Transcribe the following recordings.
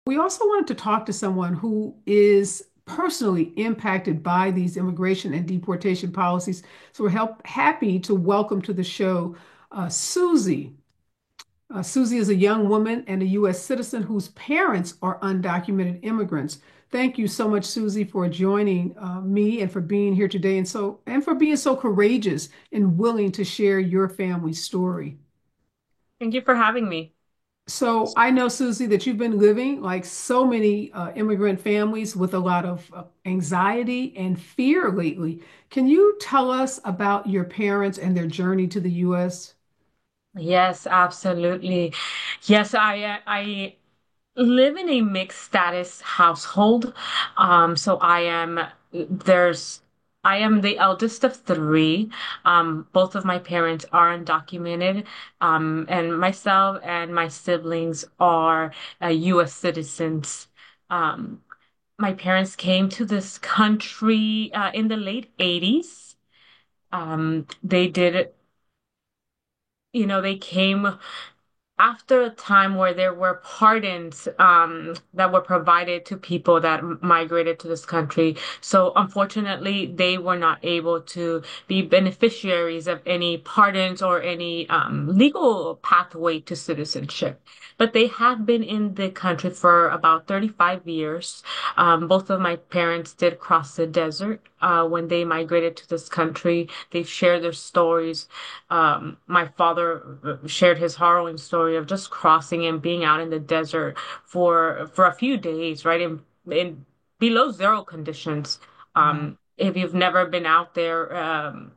We also wanted to talk to someone who is personally impacted by these immigration and deportation policies. So happy to welcome to the show Susie. Susie is a young woman and a U.S. citizen whose parents are undocumented immigrants. Thank you so much, Susie, for joining me and for being here today, and for being so courageous and willing to share your family's story. Thank you for having me. So I know, Susie, that you've been living like so many immigrant families with a lot of anxiety and fear lately. Can you tell us about your parents and their journey to the U.S.? Yes, absolutely. Yes, I live in a mixed status household. So there's I am the eldest of three. Both of my parents are undocumented. And myself and my siblings are US citizens. Um, my parents came to this country in the late 80s. They did, they came after a time where there were pardons that were provided to people that migrated to this country. So unfortunately, they were not able to be beneficiaries of any pardons or any legal pathway to citizenship. But they have been in the country for about 35 years. Both of my parents did cross the desert when they migrated to this country. They've shared their stories. My father shared his harrowing story of just crossing and being out in the desert for a few days, right? In below zero conditions. Wow. If you've never been out there,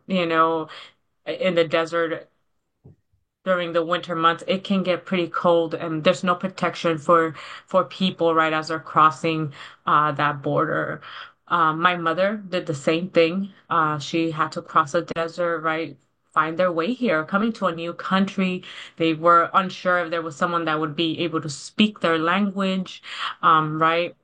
in the desert during the winter months, it can get pretty cold, and there's no protection for people right as they're crossing that border. My mother did the same thing. She had to cross a desert, right? Find their way here, coming to a new country. They were unsure if there was someone that would be able to speak their language, right?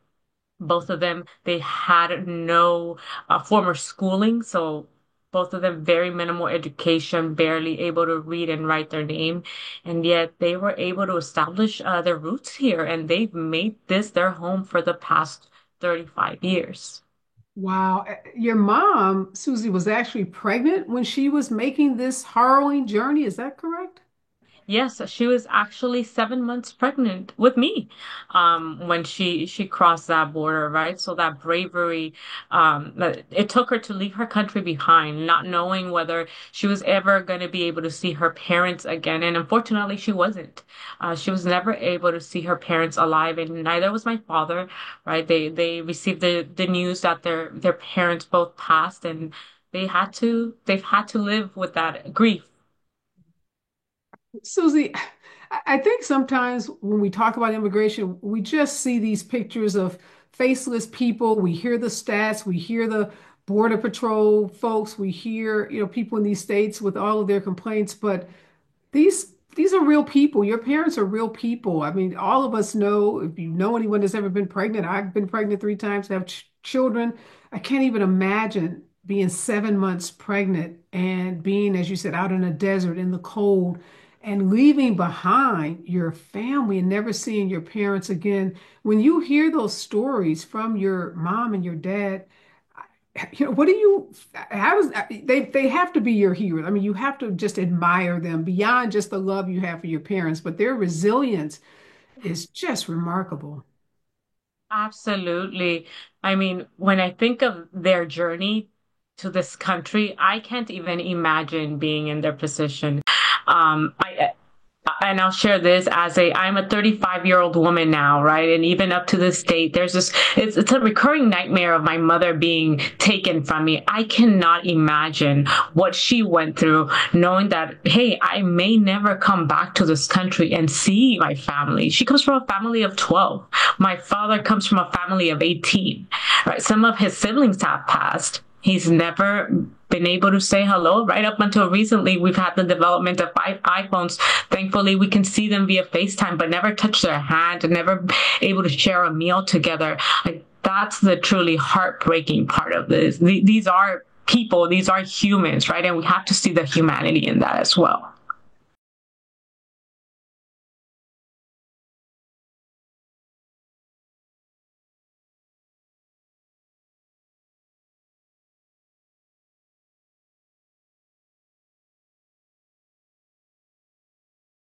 Both of them, they had no former schooling, so both of them very minimal education, barely able to read and write their name, and yet they were able to establish their roots here, and they've made this their home for the past 35 years. Wow. Your mom, Susie, was actually pregnant when she was making this harrowing journey. Is that correct? Yes, she was actually 7 months pregnant with me, when she crossed that border, right? So that bravery, it took her to leave her country behind, not knowing whether she was ever going to be able to see her parents again. And unfortunately, she wasn't. She was never able to see her parents alive, and neither was my father, right? They received the news that their parents both passed, and they've had to live with that grief. Susie, I think sometimes when we talk about immigration, we just see these pictures of faceless people. We hear the stats, we hear the Border Patrol folks, we hear, people in these states with all of their complaints, but these are real people. Your parents are real people. I mean, all of us know, if you know anyone that's ever been pregnant, I've been pregnant 3 times, have children. I can't even imagine being 7 months pregnant and being, as you said, out in a desert in the cold and leaving behind your family and never seeing your parents again. When you hear those stories from your mom and your dad, what do you, how does, they have to be your heroes. I mean, you have to just admire them beyond just the love you have for your parents, but their resilience is just remarkable. Absolutely. I mean, when I think of their journey to this country, I can't even imagine being in their position. I and I'll share this as I'm a 35-year-old woman now, right? And even up to this date, there's this, it's a recurring nightmare of my mother being taken from me. I cannot imagine what she went through, knowing that, hey, I may never come back to this country and see my family. She comes from a family of 12. My father comes from a family of 18, right? Some of his siblings have passed. He's never been able to say hello. Right up until recently, we've had the development of iPhones. Thankfully, we can see them via FaceTime, but never touch their hand and never able to share a meal together. Like, that's the truly heartbreaking part of this. These are people, these are humans, right? And we have to see the humanity in that as well.